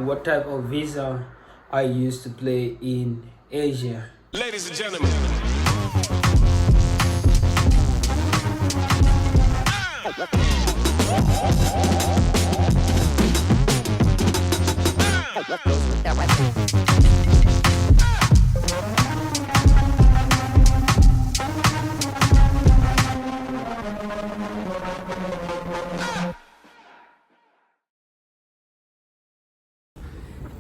What type of visa I used to play in Asia. Ladies and gentlemen.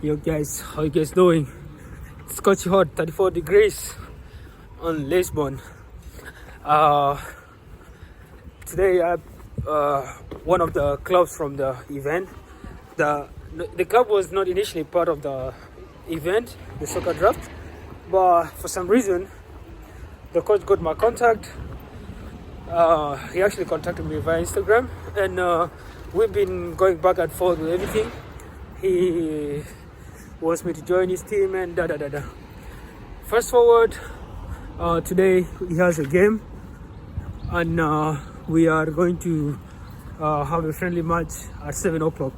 Yo guys, how you guys doing? It's scorching hot, 34 degrees on Lisbon. Today I one of the clubs from the event. The club was not initially part of the event, the soccer draft, but for some reason the coach got my contact. He actually contacted me via Instagram, and we've been going back and forth with everything. He wants me to join his team and da. Fast forward, today he has a game, and we are going to have a friendly match at 7 o'clock.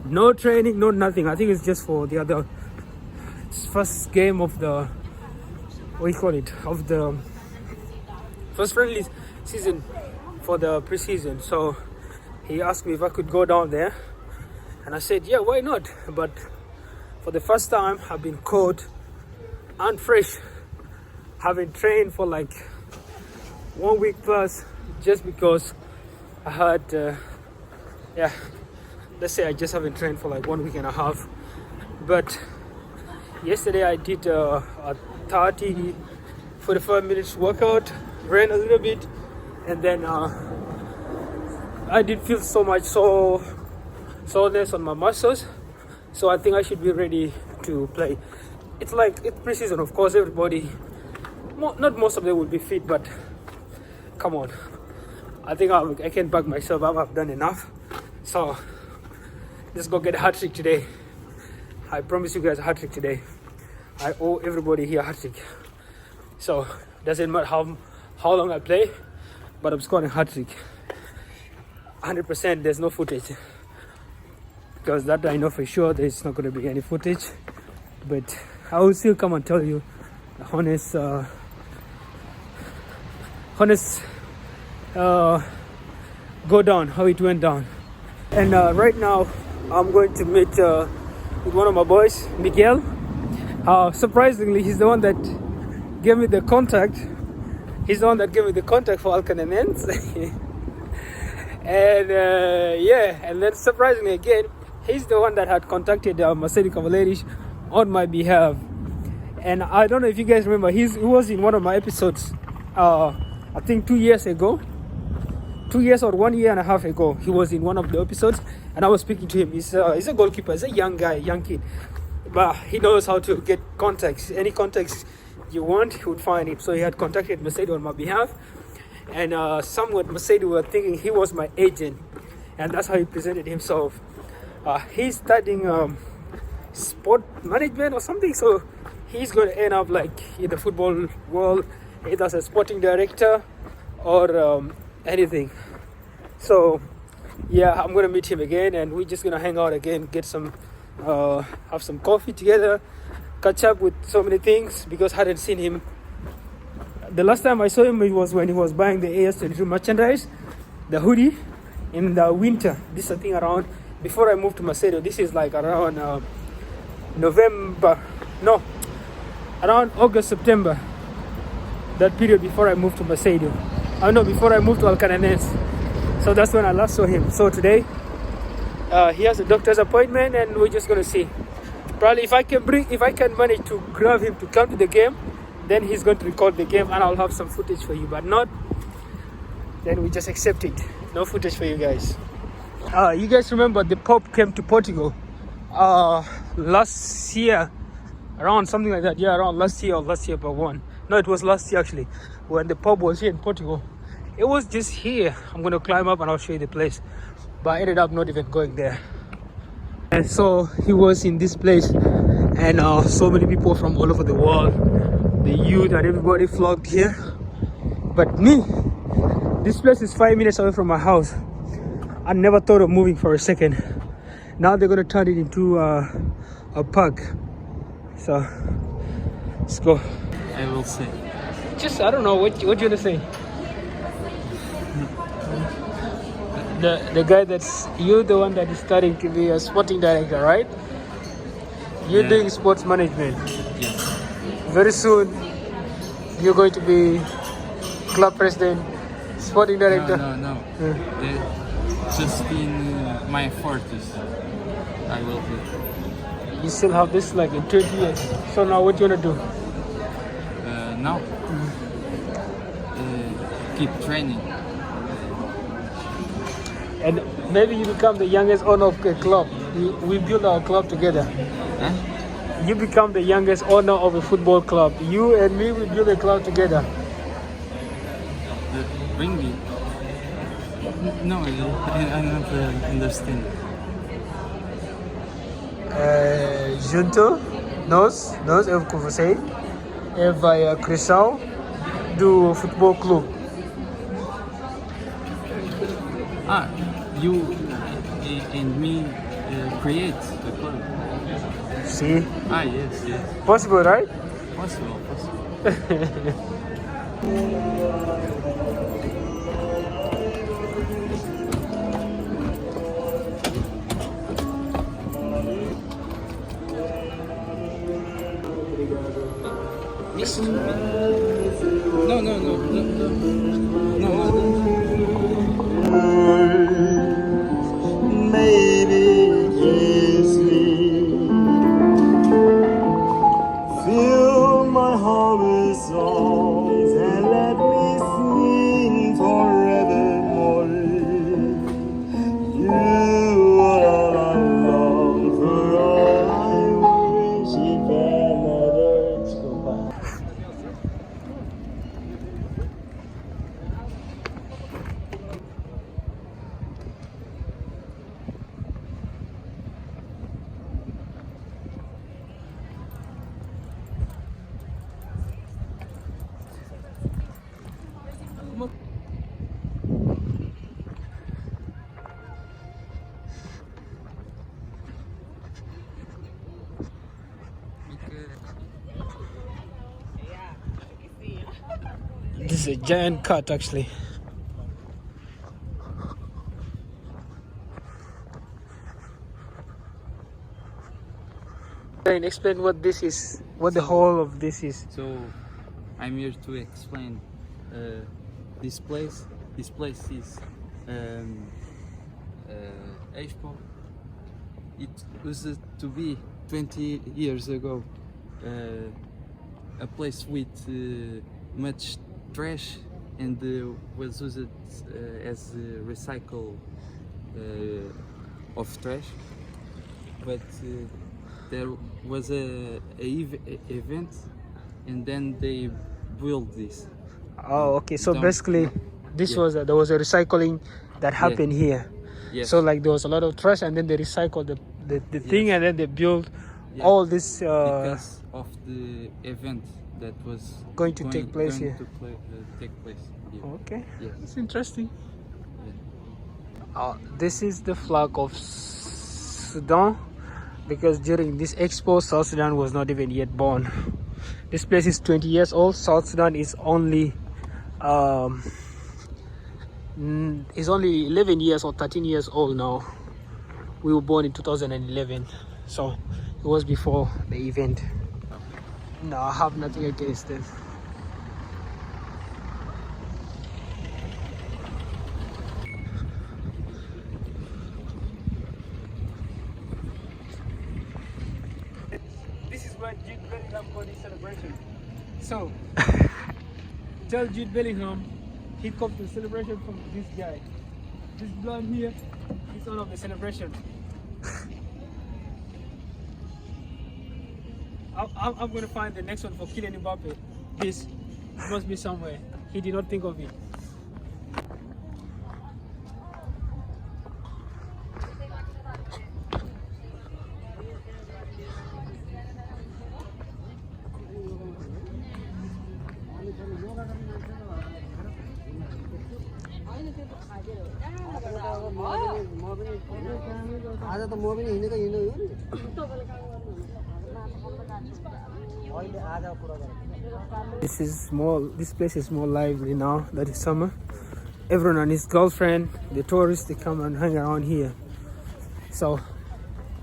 No training, no nothing. I think it's just for the other first game of the of the first friendly season for the preseason. So he asked me if I could go down there, and I said, yeah, why not? But for the first time, I've been caught and fresh, having trained for like 1 week plus, just because I had, let's say I just haven't trained for like 1 week and a half. But yesterday I did a 45 minutes workout, ran a little bit, and then I did feel so much soreness on my muscles. So I think I should be ready to play. It's preseason, of course. Everybody, not most of them will be fit, but come on. I think I can back myself up. I've done enough. So let's go get a hat trick today. I promise you guys a hat trick today. I owe everybody here a hat trick. So doesn't matter how long I play, but I'm scoring a hat trick. 100%. There's no footage, because that I know for sure there's not going to be any footage, but I will still come and tell you the honest go down, how it went down. And right now I'm going to meet with one of my boys, Miguel. Surprisingly, he's the one that gave me the contact. He's the one that gave me the contact for Alcanenens. And and then surprisingly again, he's the one that had contacted Mercedes Cavaleris on my behalf. And I don't know if you guys remember, he was in one of my episodes, I think 2 years ago. 2 years or 1 year and a half ago, he was in one of the episodes, and I was speaking to him. He's a goalkeeper, he's a young guy, young kid. But he knows how to get contacts. Any contacts you want, he would find it. So he had contacted Mercedes on my behalf. And somewhat Mercedes were thinking he was my agent. And that's how he presented himself. He's studying sport management or something, so he's going to end up like in the football world, either as a sporting director or anything. So yeah, I'm going to meet him again, and we're just going to hang out again, get some have some coffee together, catch up with so many things, because I hadn't seen him. The last time I saw him, it was when he was buying the AS22 merchandise, the hoodie, in the winter. This I think around before I moved to Macedo. This is like around around August, September. That period before I moved to Macedo. Before I moved to Alcanenens. So that's when I last saw him. So today, he has a doctor's appointment, and we're just gonna see. Probably if I can manage to grab him to come to the game, then he's going to record the game, and I'll have some footage for you. But not, then we just accept it. No footage for you guys. You guys remember the Pope came to Portugal last year, around something like that. Yeah, around last year or last year but one. No, it was last year actually, when the Pope was here in Portugal. It was just here. I'm going to climb up and I'll show you the place. But I ended up not even going there. And so he was in this place, and so many people from all over the world, the youth and everybody flocked here. But me, this place is 5 minutes away from my house. I never thought of moving for a second. Now they're gonna turn it into a park. So let's go. I will say. Just I don't know what you gonna say. The guy that's you, the one that is starting to be a sporting director, right? You're Yeah. doing sports management. Yes. Very soon, you're going to be club president, sporting director. No. Just in my 40s, I will be. You still have this like in 20 years. So now what you wanna do? Now, keep training. And maybe you become the youngest owner of a club. We build our club together. Huh? You become the youngest owner of a football club. You and me, we build a club together. Bring me. No, I don't understand. Junto, nós eu com você, vai a criação do futebol clube. You and me create the club. See? Yes. Possible, right? Possible. Yes. No. Maybe kiss me, fill my heart with songs and let me sing forevermore. You are all I long for, all I wish it can never go back. This is a giant cut actually. Explain what this is, what the whole of this is. So, I'm here to explain this place. This place is Expo. It used to be 20 years ago a place with much trash and was used as a recycle of trash. But there was a event, and then they built this. Oh, okay. So Down- basically, this Yeah. was there was a recycling that happened here. Yes. So like there was a lot of trash, and then they recycled the thing, Yes. and then they built Yeah. all this. Because of the event that was Going to take place going here. to take place here. Okay, Yes. it's interesting. Yeah. This is the flag of Sudan, because during this expo, South Sudan was not even yet born. This place is 20 years old. South Sudan is only is only 11 years or 13 years old now. We were born in 2011, so it was before the event. No, I have nothing against them. This is where Jude Bellingham got his celebration. So, tell Jude Bellingham he comes to celebration from this guy. This blonde here is all of the celebration. I'm going to find the next one for Kylian Mbappe. This must be somewhere. He did not think of it. This place is more lively now that it's summer. Everyone and his girlfriend, the tourists, they come and hang around here. So,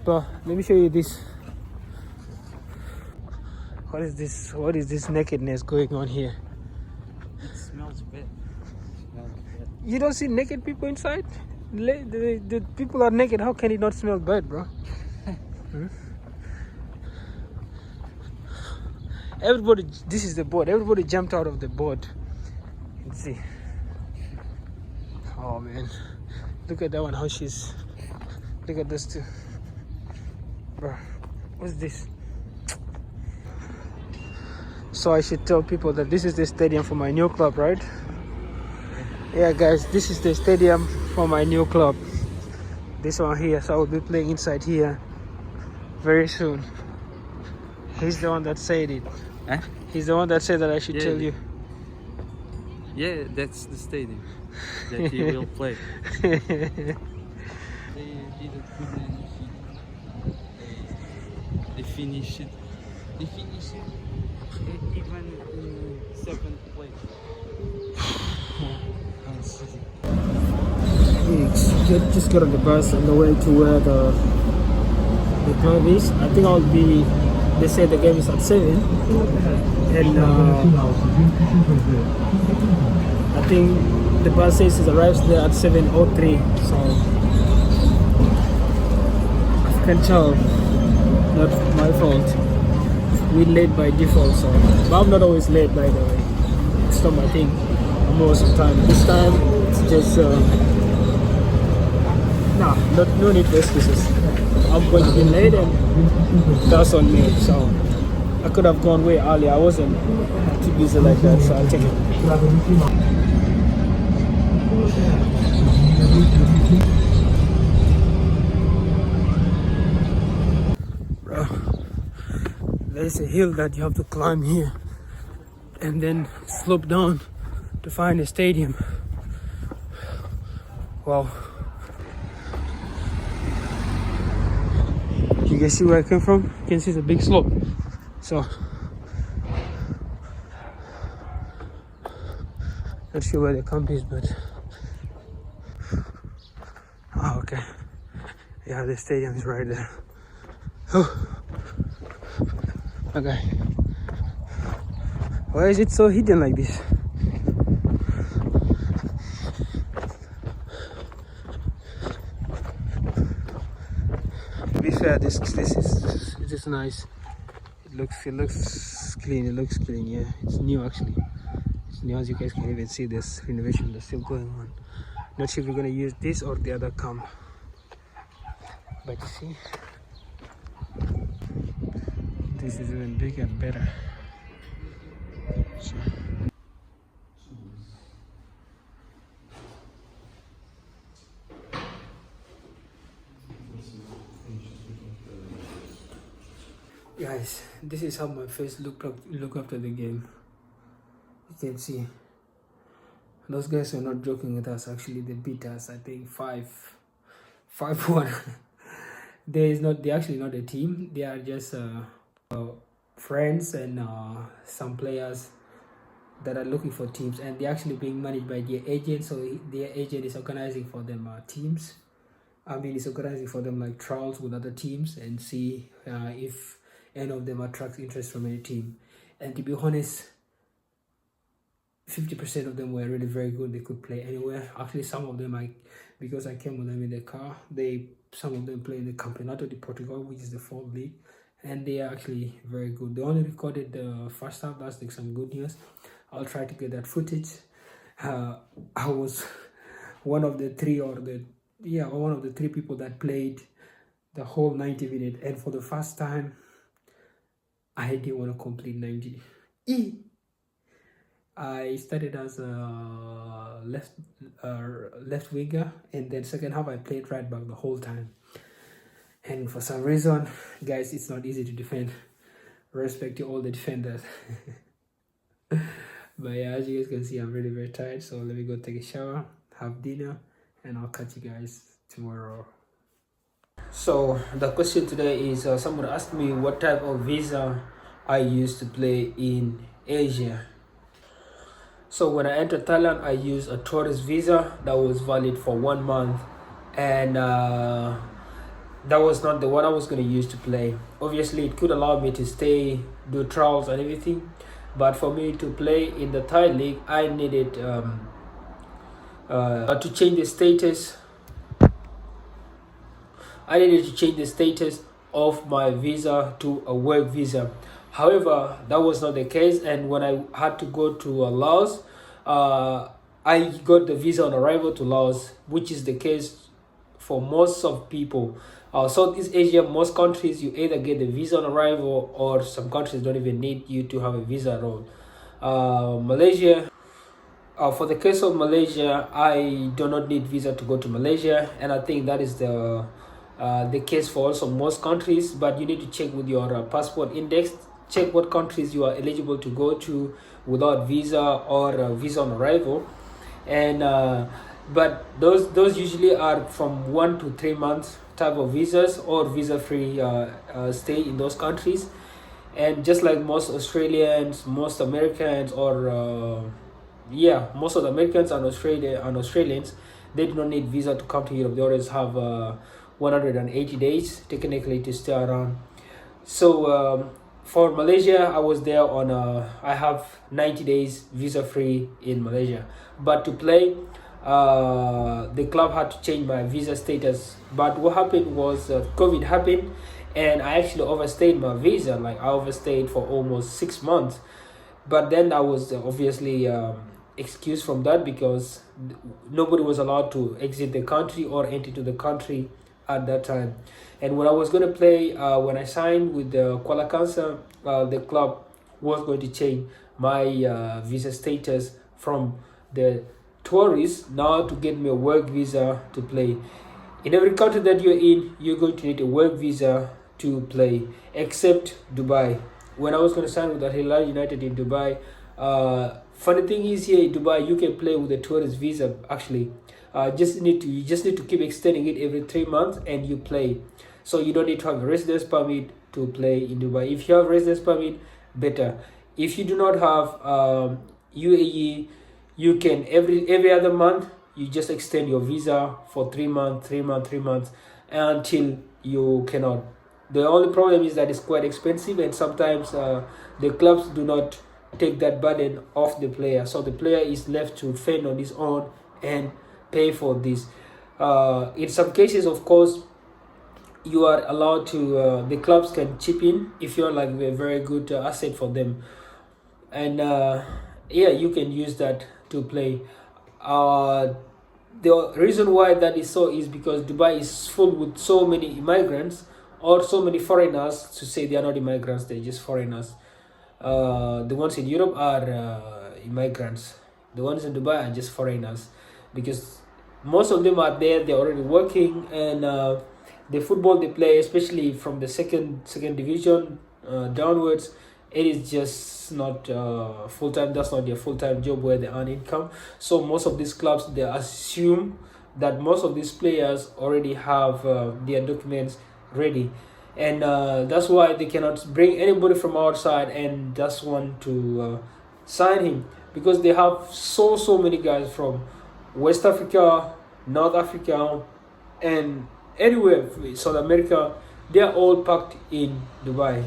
but let me show you this. What is this? What is this nakedness going on here? It smells bad. You don't see naked people inside? The people are naked. How can it not smell bad, bro? Hmm? Everybody, this is the boat. Everybody jumped out of the boat. Let's see. Oh man, look at that one. How she's. Look at this too, bro. What's this? So I should tell people that this is the stadium for my new club, right? Yeah, guys, this is the stadium for my new club. This one here. So I will be playing inside here very soon. He's the one that said it. Huh? He's the one that said that I should tell you. Yeah, that's the stadium that he will play. They didn't put anything. They finished it. They finished it even in seventh place. Just got on the bus on the way to where the club is. I think I'll be. They say the game is at 7, and I think the bus says it arrives there at 7:03. So I can tell, not my fault. We're late by default, so but I'm not always late, by the way. It's not my thing. Most of the time. This time it's just no need for excuses. I'm going to be late and that's on me. So I could have gone way earlier. I wasn't too busy like that, so I'll take it. Bro, there's a hill that you have to climb here and then slope down to find a stadium. Wow. You guys see where I came from? You can see the big slope. So, not sure where the camp is, but oh, okay. Yeah, the stadium is right there. Oh. Okay. Why is it so hidden like this? To be fair, this is nice. It looks clean. It looks clean. Yeah, it's new actually. It's new, as you guys can even see. This renovation that's still going on. Not sure if we're gonna use this or the other camp, but you see, this is even bigger and better. So. Guys, this is how my face look after the game. You can see those guys were not joking with us. Actually, they beat us. I think 5-1. They're actually not a team. They are just friends and some players that are looking for teams, and they're actually being managed by their agent. So their agent is organizing for them teams. I mean, it's organizing for them like trials with other teams and see if any of them attracts interest from any team. And to be honest, 50% of them were really very good. They could play anywhere. Actually, some of them, because I came with them in the car, some of them play in the Campeonato de Portugal, which is the 4th league, and they are actually very good. They only recorded the first half. That's like some good news. I'll try to get that footage. I was one of the three people that played the whole 90 minutes, and for the first time I didn't want to complete 90. I started as a left winger, and then second half I played right back the whole time. And for some reason, guys, it's not easy to defend. Respect to all the defenders. But yeah, as you guys can see, I'm really very tired. So let me go take a shower, have dinner, and I'll catch you guys tomorrow. So the question today is someone asked me what type of visa I used to play in Asia. So when I entered Thailand, I used a tourist visa that was valid for 1 month, and that was not the one I was going to use to play. Obviously, it could allow me to stay, do trials and everything, but for me to play in the Thai league, I needed to change the status. I needed to change the status of my visa to a work visa. However, that was not the case, and when I had to go to Laos, I got the visa on arrival to Laos, which is the case for most of people. Southeast Asia, most countries, you either get the visa on arrival, or some countries don't even need you to have a visa at all. Malaysia, for the case of Malaysia, I do not need visa to go to Malaysia, and I think that is the case for also most countries. But you need to check with your passport index, check what countries you are eligible to go to without visa or visa on arrival, and but those usually are from 1 to 3 months type of visas or visa free stay in those countries. And just like most Australians, most Americans, or most of the Americans and Australians, they do not need visa to come to Europe. They always have 180 days technically to stay around. So for Malaysia, I was there on I have 90 days visa free in Malaysia. But to play, the club had to change my visa status. But what happened was COVID happened, and I actually overstayed my visa. Like I overstayed for almost 6 months. But then I was obviously excused from that because nobody was allowed to exit the country or enter to the country at that time. And when I was going to play, when I signed with the Kuala Kangsar, the club was going to change my visa status from the tourist now to get me a work visa to play. In every country that you're in, you're going to need a work visa to play, except Dubai. When I was going to sign with Al Hilal United in Dubai, funny thing is, here in Dubai you can play with a tourist visa. Actually, you just need to keep extending it every 3 months, and you play. So you don't need to have a residence permit to play in Dubai. If you have residence permit, better. If you do not have UAE, you can every other month you just extend your visa for 3 months until you cannot. The only problem is that it's quite expensive, and sometimes the clubs do not take that burden off the player, so the player is left to fend on his own and pay for this. In some cases, of course, you are allowed to the clubs can chip in if you're like a very good asset for them, and you can use that to play. The reason why that is so is because Dubai is full with so many immigrants or so many foreigners. To say they are not immigrants, they're just foreigners. The ones in Europe are immigrants. The ones in Dubai are just foreigners, because most of them are there, they're already working, and the football they play, especially from the second division downwards, it is just not full-time. That's not their full-time job where they earn income. So most of these clubs, they assume that most of these players already have their documents ready, and that's why they cannot bring anybody from outside and just want to sign him, because they have so many guys from West Africa, North Africa, and anywhere, South America. They are all packed in Dubai.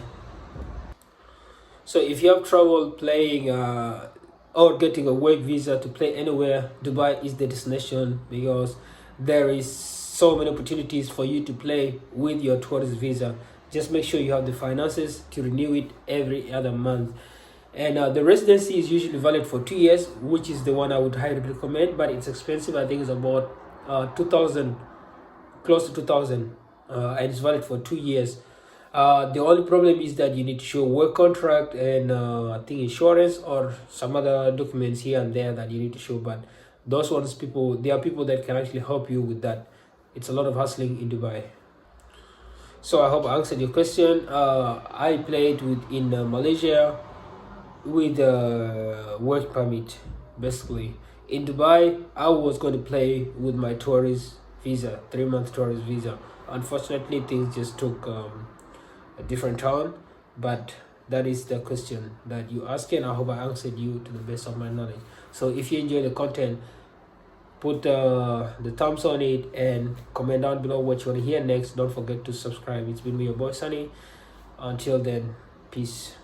So if you have trouble playing or getting a work visa to play anywhere, Dubai is the destination, because there is so many opportunities for you to play with your tourist visa. Just make sure you have the finances to renew it every other month. And the residency is usually valid for 2 years, which is the one I would highly recommend, but it's expensive. I think it's about 2,000, close to 2,000, and it's valid for 2 years. The only problem is that you need to show work contract and I think insurance or some other documents here and there that you need to show. But those ones, there are people that can actually help you with that. It's a lot of hustling in Dubai. So I hope I answered your question. I played in Malaysia with a work permit, basically. In Dubai, I was going to play with my tourist visa, 3-month tourist visa. Unfortunately, things just took a different turn, but that is the question that you asked, and I hope I answered you to the best of my knowledge. So if you enjoy the content, put the thumbs on it and comment down below what you want to hear next. Don't forget to subscribe. It's been me, your boy Sunny. Until then, peace.